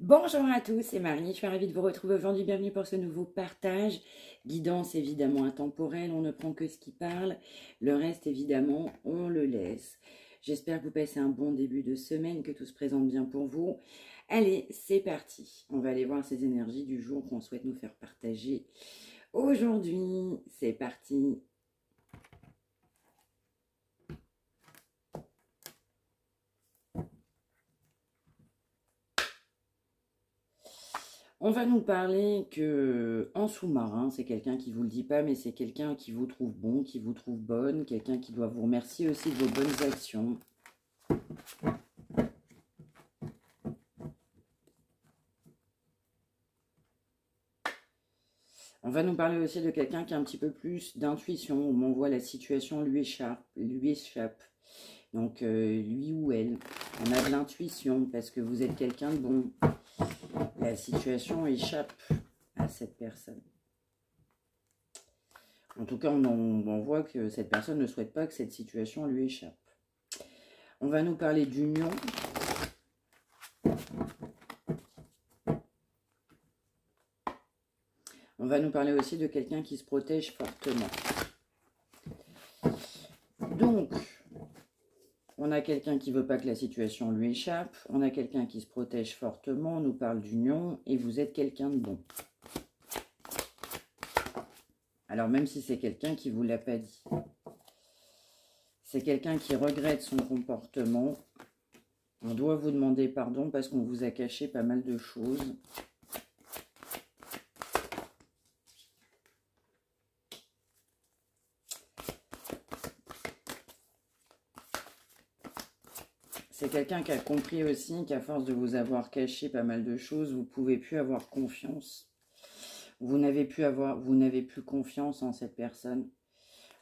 Bonjour à tous, c'est Marie, je suis ravie de vous retrouver aujourd'hui, bienvenue pour ce nouveau partage. Guidance évidemment intemporelle, on ne prend que ce qui parle, le reste évidemment on le laisse. J'espère que vous passez un bon début de semaine, que tout se présente bien pour vous. Allez, c'est parti, on va aller voir ces énergies du jour qu'on souhaite nous faire partager. Aujourd'hui, c'est parti. On va nous parler que en sous-marin, c'est quelqu'un qui ne vous le dit pas, mais c'est quelqu'un qui vous trouve bon, qui vous trouve bonne, quelqu'un qui doit vous remercier aussi de vos bonnes actions. On va nous parler aussi de quelqu'un qui a un petit peu plus d'intuition, où on voit la situation lui échappe. Donc lui ou elle, on a de l'intuition parce que vous êtes quelqu'un de bon. La situation échappe à cette personne. En tout cas, on voit que cette personne ne souhaite pas que cette situation lui échappe. On va nous parler d'union. On va nous parler aussi de quelqu'un qui se protège fortement. Donc, on a quelqu'un qui ne veut pas que la situation lui échappe. On a quelqu'un qui se protège fortement. On nous parle d'union et vous êtes quelqu'un de bon. Alors, même si c'est quelqu'un qui ne vous l'a pas dit. C'est quelqu'un qui regrette son comportement. On doit vous demander pardon parce qu'on vous a caché pas mal de choses. C'est quelqu'un qui a compris aussi qu'à force de vous avoir caché pas mal de choses, vous ne pouvez plus avoir confiance. Vous n'avez plus confiance en cette personne.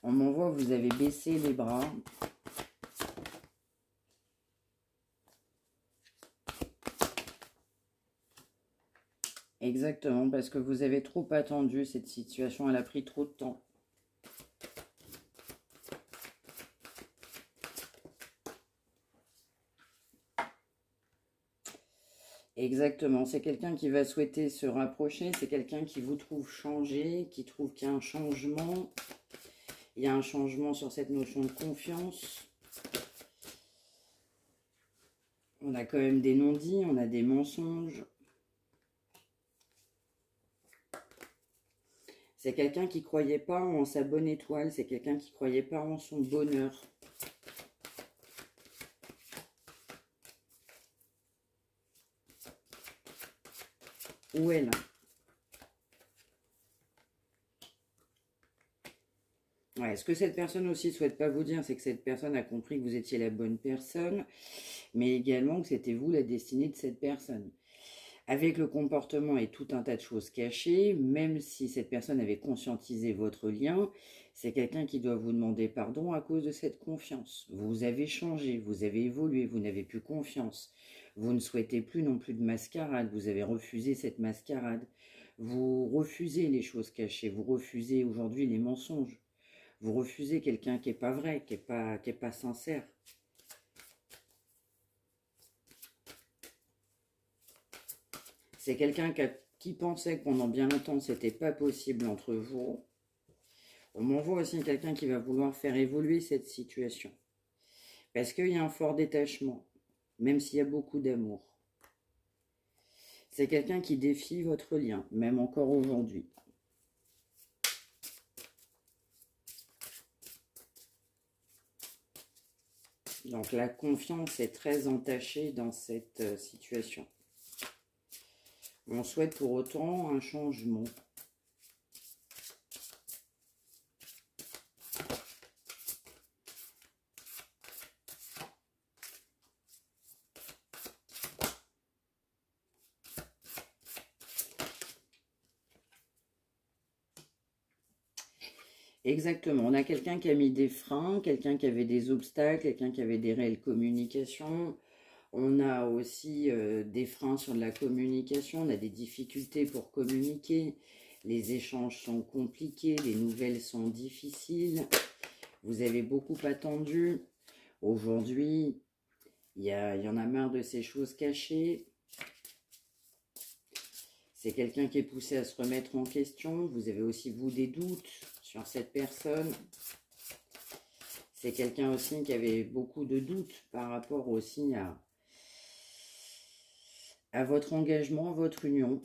On m'envoie, vous avez baissé les bras. Exactement, parce que vous avez trop attendu cette situation, elle a pris trop de temps. Exactement, c'est quelqu'un qui va souhaiter se rapprocher, c'est quelqu'un qui vous trouve changé, qui trouve qu'il y a un changement. Il y a un changement sur cette notion de confiance. On a quand même des non-dits, on a des mensonges. C'est quelqu'un qui ne croyait pas en sa bonne étoile, c'est quelqu'un qui ne croyait pas en son bonheur. Ou elle. Ouais, ce que cette personne aussi ne souhaite pas vous dire, c'est que cette personne a compris que vous étiez la bonne personne, mais également que c'était vous la destinée de cette personne. Avec le comportement et tout un tas de choses cachées, même si cette personne avait conscientisé votre lien, c'est quelqu'un qui doit vous demander pardon à cause de cette confiance. Vous avez changé, vous avez évolué, vous n'avez plus confiance. Vous ne souhaitez plus non plus de mascarade, vous avez refusé cette mascarade. Vous refusez les choses cachées, vous refusez aujourd'hui les mensonges. Vous refusez quelqu'un qui n'est pas vrai, qui n'est pas sincère. C'est quelqu'un qui pensait que pendant bien longtemps, c'était pas possible entre vous. On m'envoie aussi quelqu'un qui va vouloir faire évoluer cette situation. Parce qu'il y a un fort détachement, même s'il y a beaucoup d'amour. C'est quelqu'un qui défie votre lien, même encore aujourd'hui. Donc la confiance est très entachée dans cette situation. On souhaite pour autant un changement. Exactement, on a quelqu'un qui a mis des freins, quelqu'un qui avait des obstacles, quelqu'un qui avait des réelles communications. On a aussi des freins sur la communication, on a des difficultés pour communiquer. Les échanges sont compliqués, les nouvelles sont difficiles. Vous avez beaucoup attendu. Aujourd'hui, il y en a marre de ces choses cachées. C'est quelqu'un qui est poussé à se remettre en question. Vous avez aussi, vous, des doutes sur cette personne. C'est quelqu'un aussi qui avait beaucoup de doutes par rapport aussi à votre engagement, à votre union.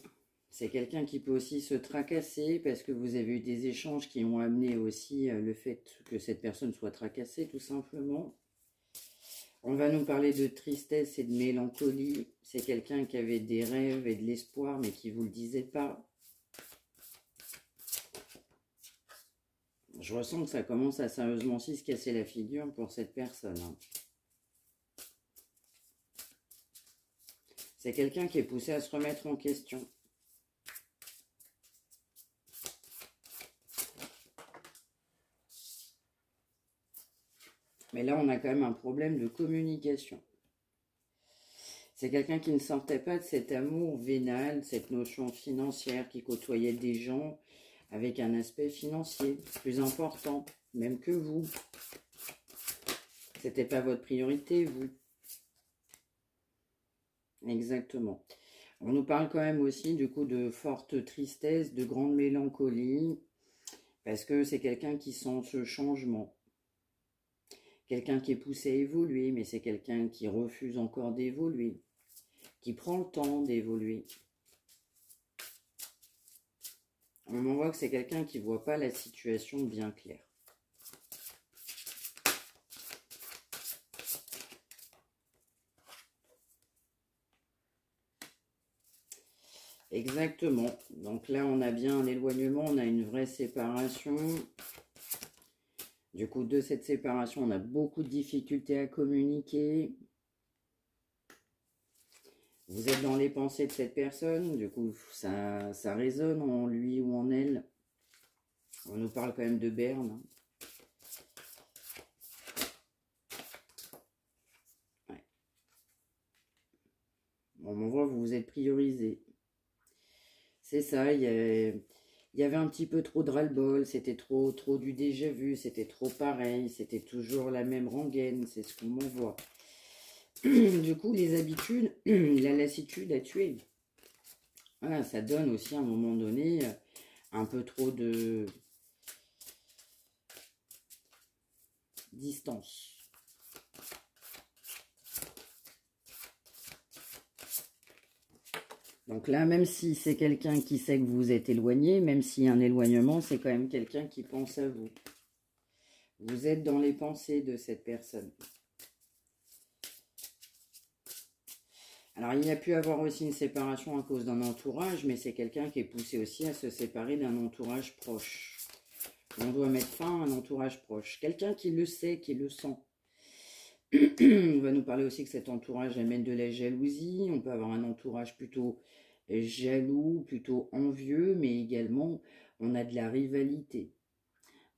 C'est quelqu'un qui peut aussi se tracasser parce que vous avez eu des échanges qui ont amené aussi le fait que cette personne soit tracassée, tout simplement. On va nous parler de tristesse et de mélancolie. C'est quelqu'un qui avait des rêves et de l'espoir, mais qui ne vous le disait pas. Je ressens que ça commence à sérieusement aussi se casser la figure pour cette personne. C'est quelqu'un qui est poussé à se remettre en question. Mais là, on a quand même un problème de communication. C'est quelqu'un qui ne sortait pas de cet amour vénal, cette notion financière, qui côtoyait des gens avec un aspect financier plus important, même que vous. C'était pas votre priorité, vous. Exactement. On nous parle quand même aussi, du coup, de forte tristesse, de grande mélancolie, parce que c'est quelqu'un qui sent ce changement. Quelqu'un qui est poussé à évoluer, mais c'est quelqu'un qui refuse encore d'évoluer, qui prend le temps d'évoluer. On voit que c'est quelqu'un qui ne voit pas la situation bien claire. Exactement. Donc là, on a bien un éloignement, on a une vraie séparation. Du coup, de cette séparation, on a beaucoup de difficultés à communiquer. Vous êtes dans les pensées de cette personne, du coup, ça résonne en lui ou en elle. On nous parle quand même de Berne. Ouais. Bon, on voit que vous vous êtes priorisé. C'est ça, il y avait un petit peu trop de ras-le-bol, c'était trop du déjà vu, c'était trop pareil, c'était toujours la même rengaine, c'est ce qu'on m'envoie. Du coup, les habitudes, la lassitude a tué. Voilà, ça donne aussi à un moment donné un peu trop de distance. Donc là, même si c'est quelqu'un qui sait que vous êtes éloigné, même s'il y a un éloignement, c'est quand même quelqu'un qui pense à vous. Vous êtes dans les pensées de cette personne. Alors, il y a pu avoir aussi une séparation à cause d'un entourage, mais c'est quelqu'un qui est poussé aussi à se séparer d'un entourage proche. On doit mettre fin à un entourage proche. Quelqu'un qui le sait, qui le sent. On va nous parler aussi que cet entourage amène de la jalousie. On peut avoir un entourage plutôt jaloux, plutôt envieux, mais également on a de la rivalité.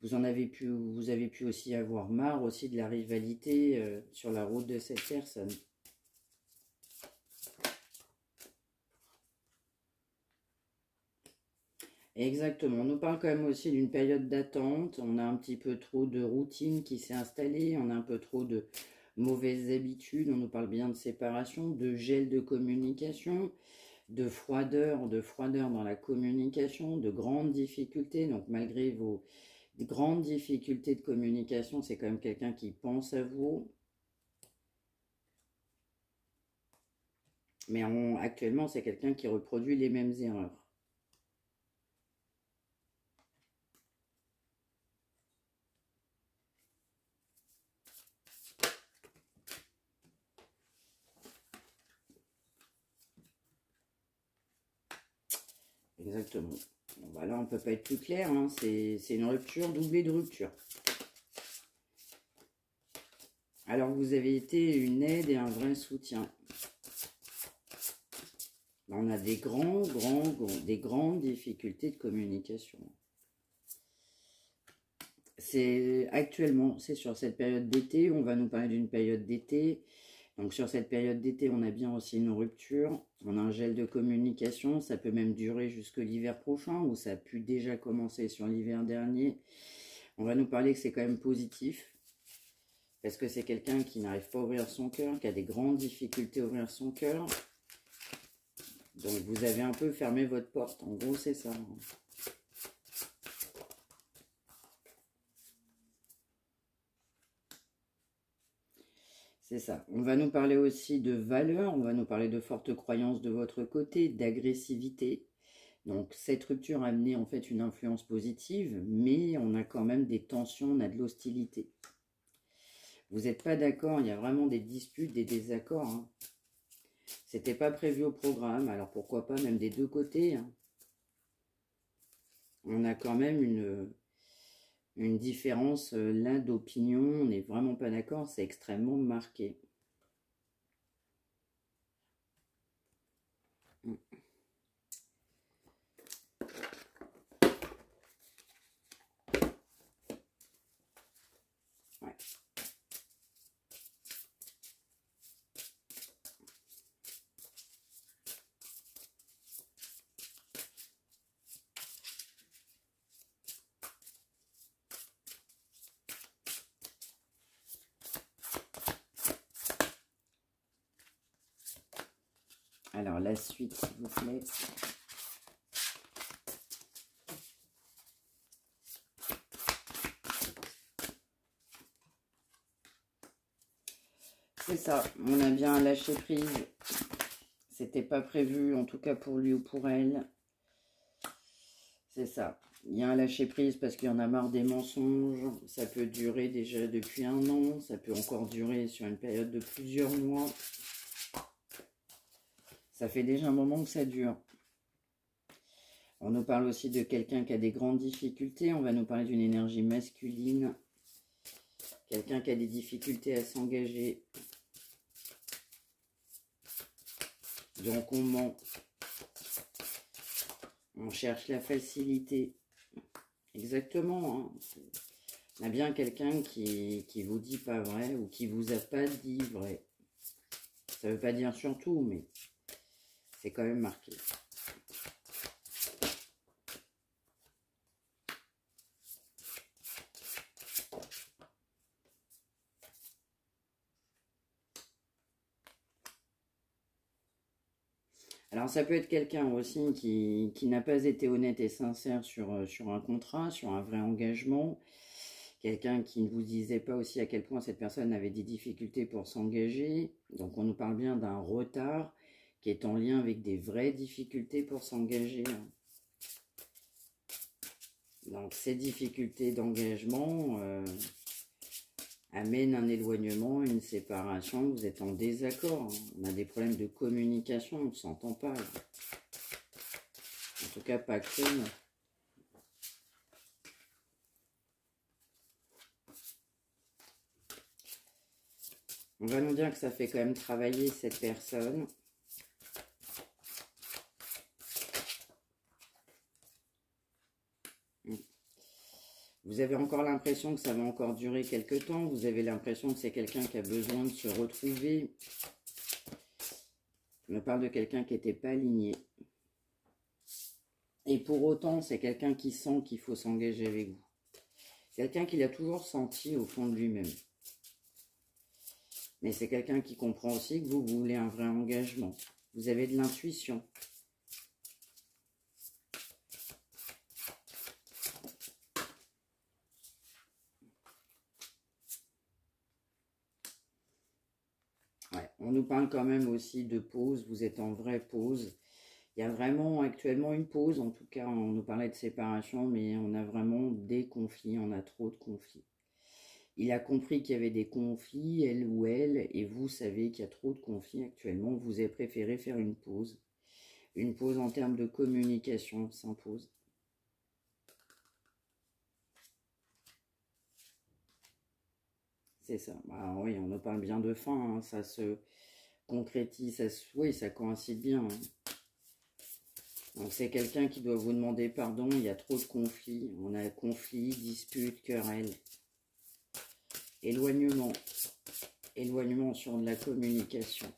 Vous avez pu aussi avoir marre aussi de la rivalité sur la route de cette personne. Exactement, on nous parle quand même aussi d'une période d'attente, on a un petit peu trop de routine qui s'est installée, on a un peu trop de mauvaises habitudes, on nous parle bien de séparation, de gel de communication, de froideur dans la communication, de grandes difficultés. Donc malgré vos grandes difficultés de communication, c'est quand même quelqu'un qui pense à vous. Mais actuellement, c'est quelqu'un qui reproduit les mêmes erreurs. Exactement. Bon, bah là, on ne peut pas être plus clair. Hein. C'est une rupture doublée de rupture. Alors, vous avez été une aide et un vrai soutien. On a des grandes difficultés de communication. Actuellement, c'est sur cette période d'été. On va nous parler d'une période d'été. Donc sur cette période d'été, on a bien aussi une rupture, on a un gel de communication, ça peut même durer jusque l'hiver prochain, ou ça a pu déjà commencer sur l'hiver dernier. On va nous parler que c'est quand même positif, parce que c'est quelqu'un qui n'arrive pas à ouvrir son cœur, qui a des grandes difficultés à ouvrir son cœur. Donc, vous avez un peu fermé votre porte. En gros, c'est ça. C'est ça. On va nous parler aussi de valeurs, on va nous parler de fortes croyances de votre côté, d'agressivité. Donc, cette rupture a amené en fait une influence positive, mais on a quand même des tensions, on a de l'hostilité. Vous n'êtes pas d'accord, il y a vraiment des disputes, des désaccords. Hein. C'était pas prévu au programme, alors pourquoi pas même des deux côtés. Hein. On a quand même une différence là d'opinion, on n'est vraiment pas d'accord, c'est extrêmement marqué. Ouais. Alors la suite, s'il vous plaît. C'est ça, on a bien lâché prise. C'était pas prévu, en tout cas pour lui ou pour elle. C'est ça. Il y a un lâcher prise parce qu'il y en a marre des mensonges. Ça peut durer déjà depuis 1 an. Ça peut encore durer sur une période de plusieurs mois. Ça fait déjà un moment que ça dure. On nous parle aussi de quelqu'un qui a des grandes difficultés. On va nous parler d'une énergie masculine. Quelqu'un qui a des difficultés à s'engager. Donc on ment. On cherche la facilité. Exactement. Hein. On a bien quelqu'un qui vous dit pas vrai ou qui vous a pas dit vrai. Ça veut pas dire surtout, mais c'est quand même marqué. Alors ça peut être quelqu'un aussi qui n'a pas été honnête et sincère sur un contrat, sur un vrai engagement. Quelqu'un qui ne vous disait pas aussi à quel point cette personne avait des difficultés pour s'engager. Donc on nous parle bien d'un retard qui est en lien avec des vraies difficultés pour s'engager. Donc ces difficultés d'engagement amènent un éloignement, une séparation, vous êtes en désaccord. On a des problèmes de communication, on ne s'entend pas. En tout cas, pas actuellement. On va nous dire que ça fait quand même travailler cette personne. Vous avez encore l'impression que ça va encore durer quelques temps. Vous avez l'impression que c'est quelqu'un qui a besoin de se retrouver. On me parle de quelqu'un qui n'était pas aligné. Et pour autant, c'est quelqu'un qui sent qu'il faut s'engager avec vous. Quelqu'un qui l'a toujours senti au fond de lui-même. Mais c'est quelqu'un qui comprend aussi que vous voulez un vrai engagement. Vous avez de l'intuition. Ouais, on nous parle quand même aussi de pause. Vous êtes en vraie pause. Il y a vraiment actuellement une pause. En tout cas, on nous parlait de séparation, mais on a vraiment des conflits. On a trop de conflits. Il a compris qu'il y avait des conflits, elle ou elle, et vous savez qu'il y a trop de conflits actuellement. Vous avez préféré faire une pause. Une pause en termes de communication s'impose. C'est ça. Bah oui, on nous parle bien de fin. Hein. Ça se concrétise. Oui, ça coïncide bien. Hein. Donc c'est quelqu'un qui doit vous demander pardon. Il y a trop de conflits. On a conflits, disputes, querelles. Éloignement. Éloignement sur de la communication.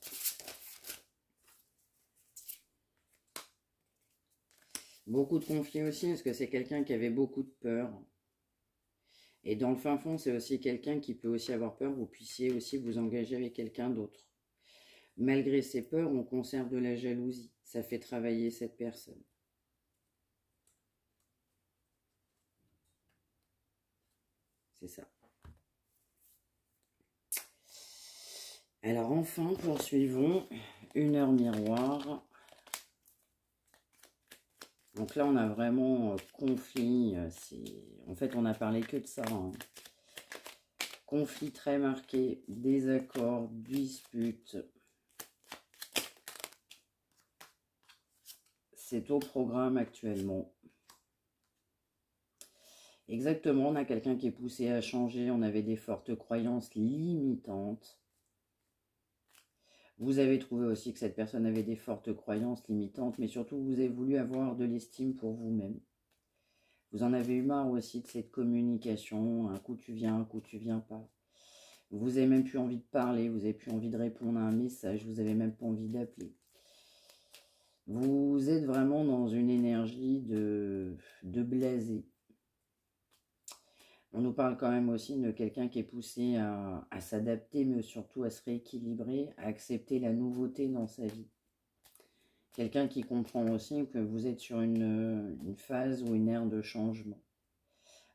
Beaucoup de conflits aussi, parce que c'est quelqu'un qui avait beaucoup de peur. Et dans le fin fond, c'est aussi quelqu'un qui peut aussi avoir peur que vous puissiez aussi vous engager avec quelqu'un d'autre. malgré ses peurs, on conserve de la jalousie. Ça fait travailler cette personne. C'est ça. Alors enfin, poursuivons. 1 heure miroir. Donc là, on a vraiment conflit. En fait, on a parlé que de ça. Hein. Conflit très marqué, désaccord, dispute. C'est au programme actuellement. Exactement, on a quelqu'un qui est poussé à changer. On avait des fortes croyances limitantes. Vous avez trouvé aussi que cette personne avait des fortes croyances limitantes, mais surtout, vous avez voulu avoir de l'estime pour vous-même. Vous en avez eu marre aussi de cette communication, un coup tu viens, un coup tu viens pas. Vous avez même plus envie de parler, vous avez plus envie de répondre à un message, vous avez même pas envie d'appeler. Vous êtes vraiment dans une énergie de blasé. On nous parle quand même aussi de quelqu'un qui est poussé à s'adapter, mais surtout à se rééquilibrer, à accepter la nouveauté dans sa vie. Quelqu'un qui comprend aussi que vous êtes sur une phase ou une ère de changement.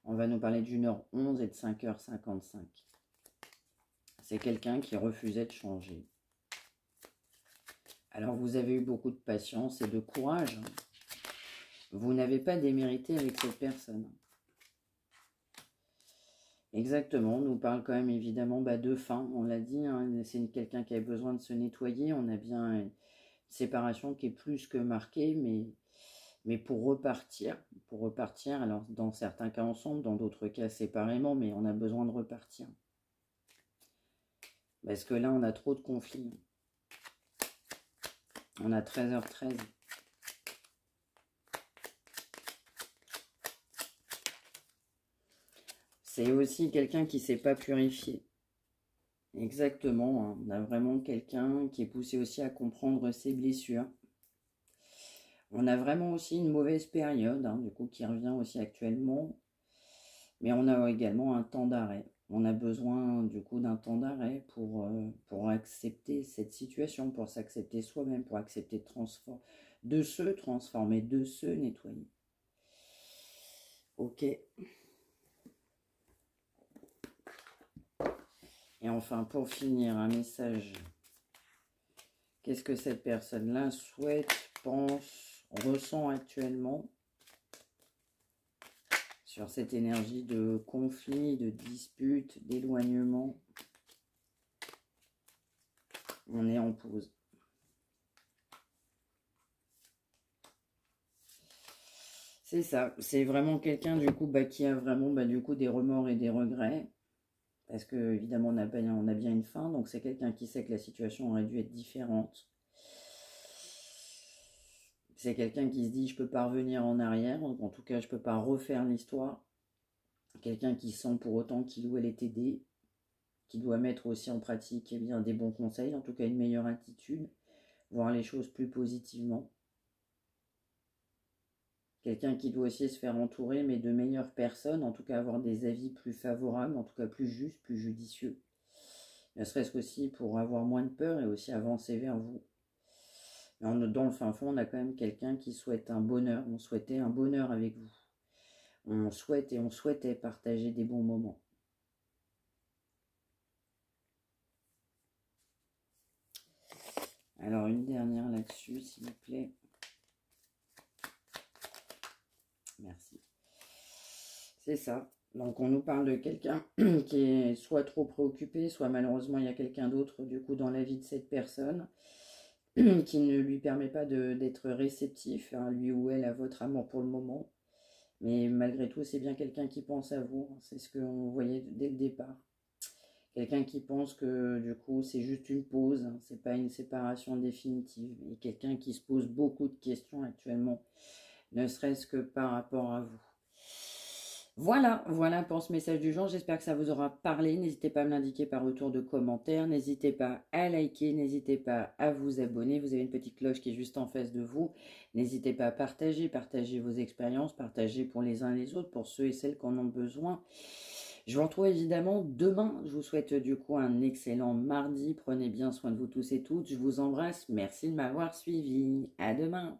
On va nous parler d'1h11 et de 5h55. C'est quelqu'un qui refusait de changer. Alors vous avez eu beaucoup de patience et de courage. Vous n'avez pas démérité avec cette personne. Exactement, on nous parle quand même évidemment de fin, on l'a dit, hein, c'est quelqu'un qui a besoin de se nettoyer, on a bien une séparation qui est plus que marquée, mais pour repartir, alors dans certains cas ensemble, dans d'autres cas séparément, mais on a besoin de repartir. Parce que là, on a trop de conflits. On a 13h13. C'est aussi quelqu'un qui ne s'est pas purifié. Exactement, hein. On a vraiment quelqu'un qui est poussé aussi à comprendre ses blessures. On a vraiment aussi une mauvaise période, hein, du coup, qui revient aussi actuellement. Mais on a également un temps d'arrêt. On a besoin, du coup, d'un temps d'arrêt pour accepter cette situation, pour s'accepter soi-même, pour accepter de se transformer, de se nettoyer. Ok. Et enfin, pour finir, un message. Qu'est-ce que cette personne-là souhaite, pense, ressent actuellement sur cette énergie de conflit, de dispute, d'éloignement? On est en pause. C'est ça, c'est vraiment quelqu'un du coup qui a vraiment du coup des remords et des regrets. Parce que évidemment on a bien une fin, donc c'est quelqu'un qui sait que la situation aurait dû être différente. C'est quelqu'un qui se dit je peux pas revenir en arrière, en tout cas je peux pas refaire l'histoire. Quelqu'un qui sent pour autant qu'il ou elle est aidé, qui doit mettre aussi en pratique bien, des bons conseils, en tout cas une meilleure attitude, voir les choses plus positivement. Quelqu'un qui doit aussi se faire entourer, mais de meilleures personnes, en tout cas avoir des avis plus favorables, en tout cas plus justes, plus judicieux. Ne serait-ce qu'aussi pour avoir moins de peur et aussi avancer vers vous. Mais dans le fin fond, on a quand même quelqu'un qui souhaite un bonheur. On souhaitait un bonheur avec vous. On souhaitait partager des bons moments. Alors, une dernière là-dessus, s'il vous plaît. Merci. C'est ça. Donc, on nous parle de quelqu'un qui est soit trop préoccupé, soit malheureusement, il y a quelqu'un d'autre, du coup, dans la vie de cette personne qui ne lui permet pas d'être réceptif, hein, lui ou elle, à votre amour pour le moment. Mais malgré tout, c'est bien quelqu'un qui pense à vous. C'est ce qu'on voyait dès le départ. Quelqu'un qui pense que, du coup, c'est juste une pause, hein, c'est pas une séparation définitive. Et quelqu'un qui se pose beaucoup de questions actuellement, ne serait-ce que par rapport à vous. Voilà pour ce message du jour. J'espère que ça vous aura parlé. N'hésitez pas à me l'indiquer par retour de commentaire. N'hésitez pas à liker. N'hésitez pas à vous abonner. Vous avez une petite cloche qui est juste en face de vous. N'hésitez pas à partager vos expériences. Partagez pour les uns et les autres, pour ceux et celles qui en ont besoin. Je vous retrouve évidemment demain. Je vous souhaite du coup un excellent mardi. Prenez bien soin de vous tous et toutes. Je vous embrasse. Merci de m'avoir suivi. À demain.